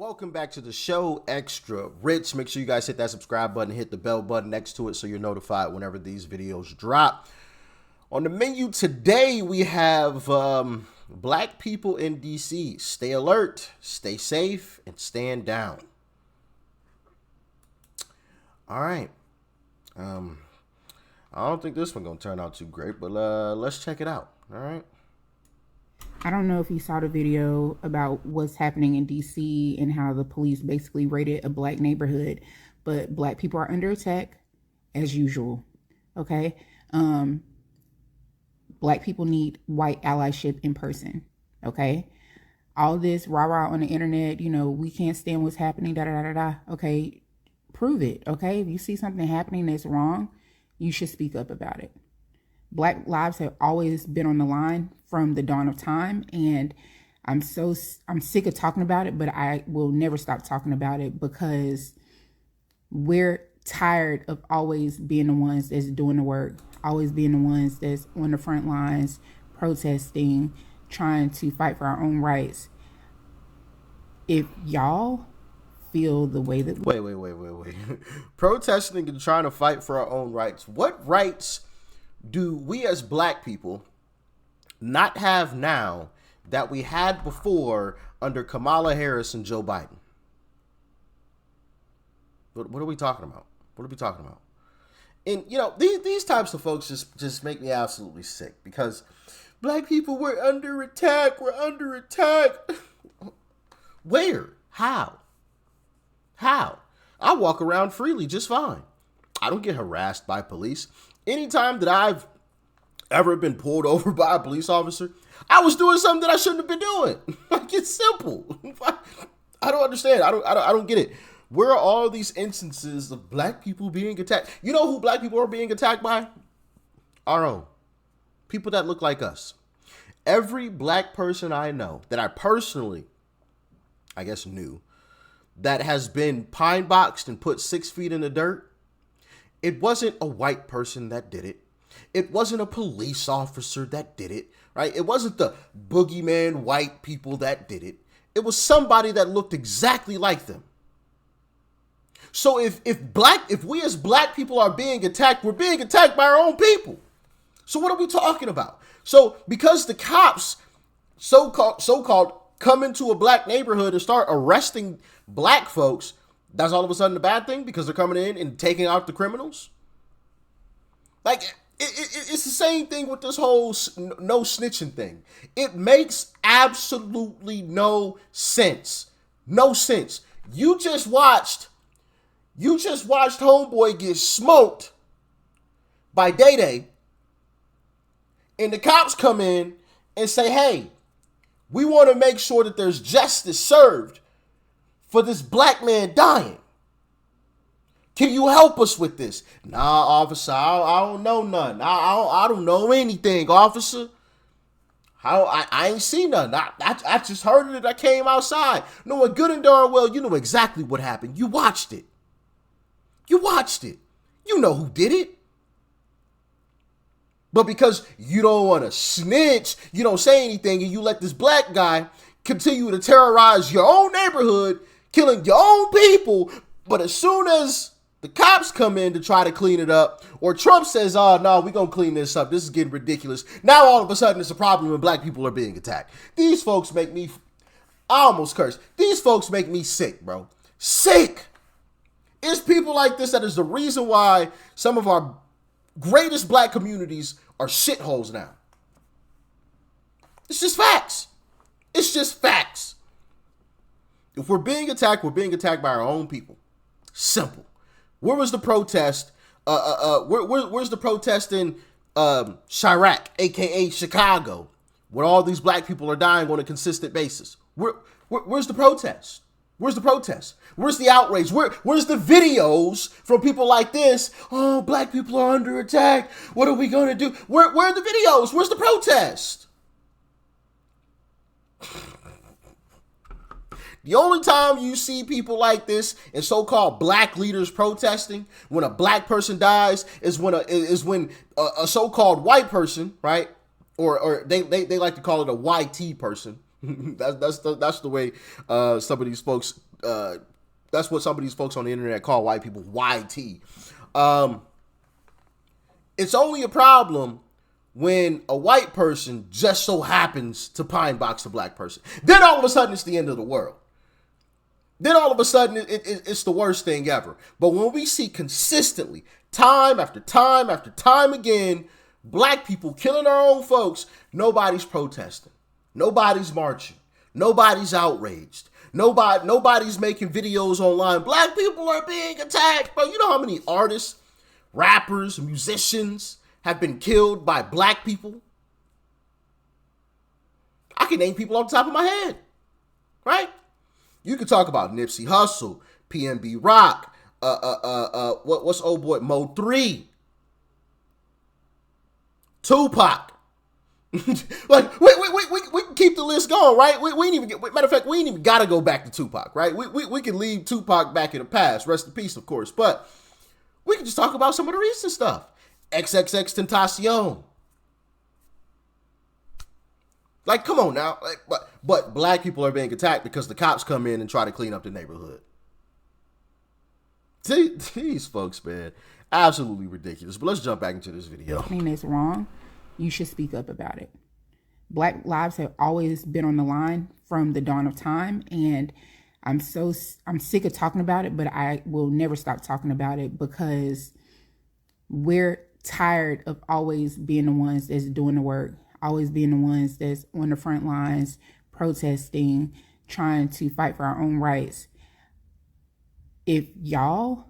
Welcome back to the show, Extra Rich. Make sure you guys hit that subscribe button, hit the bell button next to it so you're notified whenever these videos drop. On the menu today, we have black people in DC. Stay alert, stay safe, and stand down. All right. I don't think this one's going to turn out too great, but let's check it out. All right. I don't know if you saw the video about what's happening in DC and how the police basically raided a black neighborhood, but black people are under attack as usual. Okay. Black people need white allyship in person. Okay. All this rah-rah on the internet, we can't stand what's happening, da-da-da-da-da. Okay. Prove it. Okay. If you see something happening that's wrong, you should speak up about it. Black lives have always been on the line from the dawn of time, and I'm sick of talking about it, but I will never stop talking about it because we're tired of always being the ones that's doing the work, always being the ones that's on the front lines, protesting, trying to fight for our own rights. If y'all feel the way that Wait. Protesting and trying to fight for our own rights. What rights do we as black people not have now that we had before under Kamala Harris and Joe Biden? What are we talking about? What are we talking about? And, these types of folks just make me absolutely sick because black people were under attack. We're under attack. Where? How? I walk around freely just fine. I don't get harassed by police. Anytime that I've ever been pulled over by a police officer, I was doing something that I shouldn't have been doing. Like, it's simple. I don't understand. I don't get it. Where are all these instances of black people being attacked? You know who black people are being attacked by? Our own. People that look like us. Every black person I know that I personally, I guess, knew that has been pine boxed and put 6 feet in the dirt, it wasn't a white person that did it. It wasn't a police officer that did it, right? It wasn't the boogeyman white people that did it. It was somebody that looked exactly like them. So if we as black people are being attacked, we're being attacked by our own people. So what are we talking about? So because the cops so-called come into a black neighborhood and start arresting black folks, that's all of a sudden a bad thing because they're coming in and taking out the criminals? Like, it's the same thing with this whole no snitching thing. It makes absolutely no sense. No sense. You just watched homeboy get smoked by Day Day, and the cops come in and say, hey, we want to make sure that there's justice served for this black man dying. Can you help us with this? Nah, officer, I don't know nothing. I don't know anything, officer. I ain't seen nothing. I just heard it. I came outside. Knowing good and darn well, you know exactly what happened. You watched it. You know who did it. But because you don't want to snitch, you don't say anything, and you let this black guy continue to terrorize your own neighborhood, killing your own people. But as soon as the cops come in to try to clean it up, or Trump says, oh, no, we're going to clean this up, this is getting ridiculous, now all of a sudden it's a problem when black people are being attacked. These folks make me, I almost curse, these folks make me sick, bro. Sick. It's people like this that is the reason why some of our greatest black communities are shitholes now. It's just facts. If we're being attacked by our own people. Simple. Where was the protest? Where's the protest in Chirac, aka Chicago, when all these black people are dying on a consistent basis? Where's the protest? Where's the protest? Where's the outrage? Where's the videos from people like this? Oh, black people are under attack. What are we going to do? Where are the videos? Where's the protest? The only time you see people like this and so-called black leaders protesting when a black person dies is when a so-called white person, right? Or they like to call it a YT person. That's the way some of these folks That's what some of these folks on the internet call white people YT. It's only a problem when a white person just so happens to pine box a black person. Then all of a sudden it's the end of the world. Then all of a sudden it's the worst thing ever. But when we see consistently, time after time after time again, black people killing our own folks, nobody's protesting. Nobody's marching. Nobody's outraged. Nobody's making videos online. Black people are being attacked. Bro, you know how many artists, rappers, musicians have been killed by black people? I can name people off the top of my head. Right? You could talk about Nipsey Hussle, PNB Rock, what's old boy, Mo 3, Tupac. Like, we can keep the list going, right? We ain't even get, matter of fact, we ain't even got to go back to Tupac, right? We can leave Tupac back in the past, rest in peace, of course, but we can just talk about some of the recent stuff. XXX Tentacion. Like, come on now. Like, but black people are being attacked because the cops come in and try to clean up the neighborhood. See, these folks, man, absolutely ridiculous. But let's jump back into this video. Anything that's wrong, you should speak up about it. Black lives have always been on the line from the dawn of time, and I'm sick of talking about it, but I will never stop talking about it because we're tired of always being the ones that's doing the work, always being the ones that's on the front lines, protesting, trying to fight for our own rights. If y'all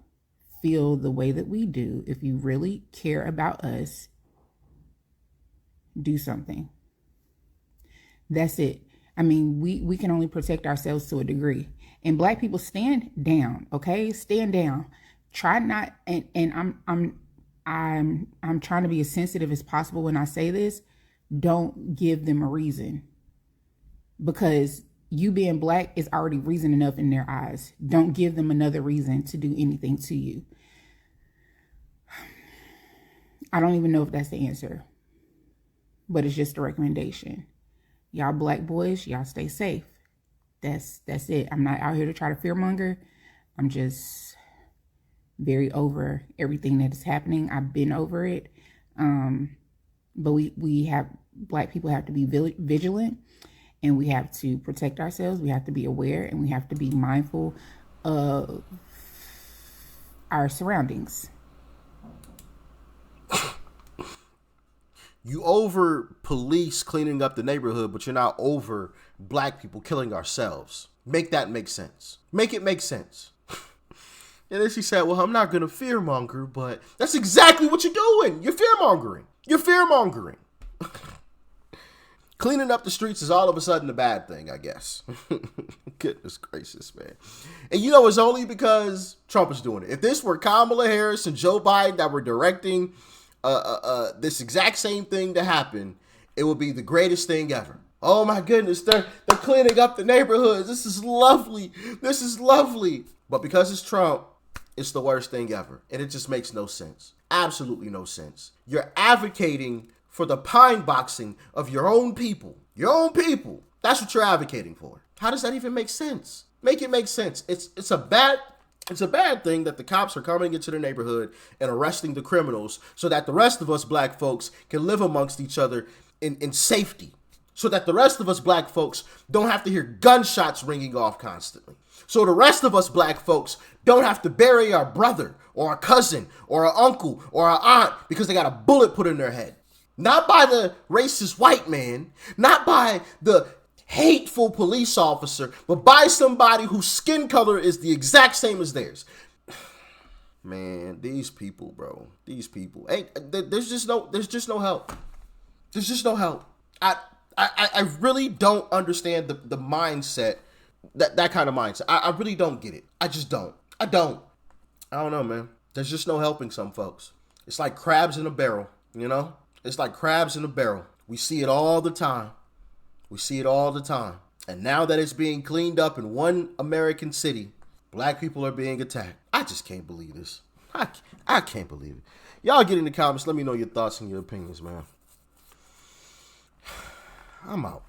feel the way that we do, if you really care about us, do something. That's it. I mean, we can only protect ourselves to a degree. And black people, stand down, okay? Stand down. Try not, and I'm trying to be as sensitive as possible when I say this. Don't give them a reason, because you being black is already reason enough in their eyes. Don't give them another reason to do anything to you. I don't even know if that's the answer, but it's just a recommendation. Y'all black boys, y'all stay safe. That's it. I'm not out here to try to fearmonger. I'm just very over everything that is happening. I've been over it. But we have, black people have to be vigilant, and we have to protect ourselves. We have to be aware, and we have to be mindful of our surroundings. You over police cleaning up the neighborhood, but you're not over black people killing ourselves. Make that make sense. Make it make sense. And then she said, well, I'm not going to fearmonger, but that's exactly what you're doing. You're fearmongering. You're fearmongering. Cleaning up the streets is all of a sudden a bad thing, I guess. Goodness gracious, man. And you know, it's only because Trump is doing it. If this were Kamala Harris and Joe Biden that were directing this exact same thing to happen, it would be the greatest thing ever. Oh my goodness, they're cleaning up the neighborhoods. This is lovely. This is lovely. But because it's Trump, it's the worst thing ever. And it just makes no sense. Absolutely no sense. You're advocating for the pine boxing of your own people. Your own people. That's what you're advocating for. How does that even make sense? Make it make sense. It's a bad thing that the cops are coming into the neighborhood and arresting the criminals so that the rest of us black folks can live amongst each other in safety. So that the rest of us black folks don't have to hear gunshots ringing off constantly. So the rest of us black folks don't have to bury our brother or a cousin or an uncle or an aunt because they got a bullet put in their head. Not by the racist white man, not by the hateful police officer, but by somebody whose skin color is the exact same as theirs. Man, these people, bro. These people. Hey, there's just no help. There's just no help. I really don't understand the mindset, that kind of mindset. I really don't get it. I just don't. I don't know, man. There's just no helping some folks. It's like crabs in a barrel, you know? It's like crabs in a barrel. We see it all the time. We see it all the time. And now that it's being cleaned up in one American city, black people are being attacked. I just can't believe this. I can't believe it. Y'all get in the comments. Let me know your thoughts and your opinions, man. I'm out.